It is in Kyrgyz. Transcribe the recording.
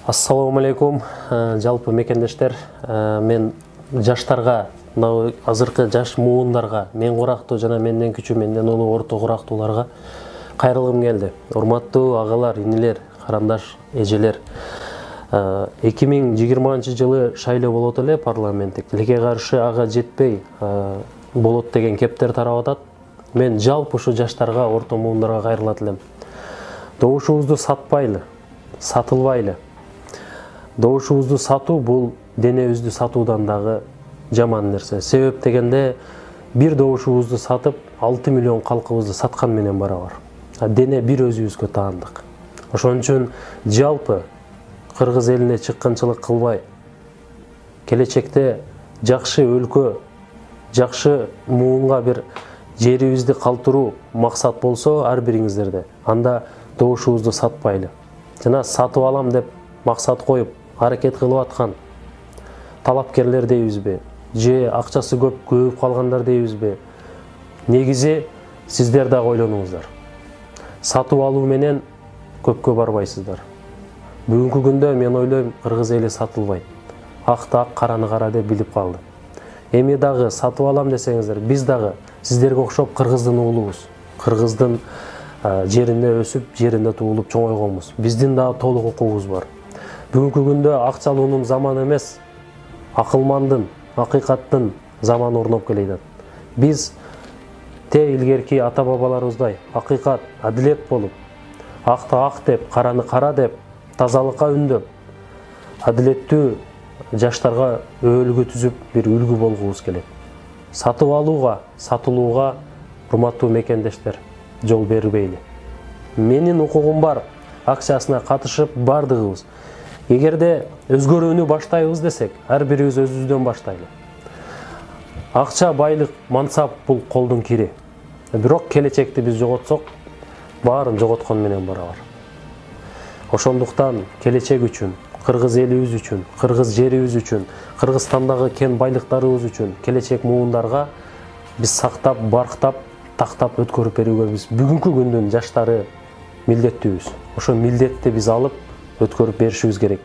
Ассаламу алейкум, жалпы мекендештер. Мен жаштарга, азыркы жаш муундарга, мен курактуу жана менден күчүү, менден улуу орто курактууларга кайрылгым келди. Урматтуу агалар, инилер, карандаш, эжелер. 2020-жылы шайлоо болот эле парламенттик. Тилекке каршы ага жетпей болот деген кептер тарап атат. Мен жалпы ушу жаштарга, орто муундарга кайрылат элем. Добушубузду сатпайлы, сатылбайлы. Добушубузду сатуу бул денебизди сатуудан дагы жаман нерсе. Себеп дегенде бир добушубузду сатып 6 миллион калкыбызды саткан менен барабар. Дене бир өзүбүзгө таандык. Ошон үчүн жалпы кыргыз элине чыккынчылык кылбай, келечекте жакшы өлкө, жакшы муунга бир жерибизди калтыруу максат болсо ар бириңиздерде, анда добушубузду сатпайлы. Жана сатып алам деп максат коюп аракет кылып аткан талапкерлер дейбизби, же акчасы көп калгандар дейбизби? Негизи сиздер дагы ойлонуңуздар. Сатып алуу менен көпкө барбайсыздар. Бүгүнкү күндө мен ойлойм, кыргыз эли сатылбайт. Акты ак, караны кара деп билип калды. Эми дагы сатып алам десеңиздер, биз дагы сиздерге окшоп кыргыздын уулубуз. Кыргыздын жеринде өсүп, жеринде туулуп чоңойгонбуз. Биздин дагы толук укугубуз бар. Бүгүнкү күндө акчалуунун заманы эмес, акылмандын, акыйкаттын заманы орноп келет. Биз илгерки ата-бабаларыбыздай акыйкат, адилет болуп, акты ак деп, караны кара деп, тазалыкка үндөп, адилеттүү жаштарга өөлгө түзүп бир үлгү болгубуз келет. Сатып алууга, сатылууга, урматтуу мекендештер, жол бербейли. Менин укугум бар, акциясына катышып бардыгыбыз. Эгерде өзгөрүүнү баштайбыз десек, ар бирибиз өзүбүздөн баштайлы. Акча, байлык, мансап бул колдун кири. Бирок келечекти биз жоготсок, баарын жоготкон менен барабар. Ошондуктан келечек үчүн, кыргыз элибиз үчүн, кыргыз жерибиз үчүн, Кыргызстандагы кен байлыктарыбыз үчүн, келечек муундарга биз сактап, барктап, тактап өткөрүп берүүгө биз бүгүнкү күндүн жаштары милдеттүүбүз. Ошо милдетти биз алып өткөрүп беришибиз керек.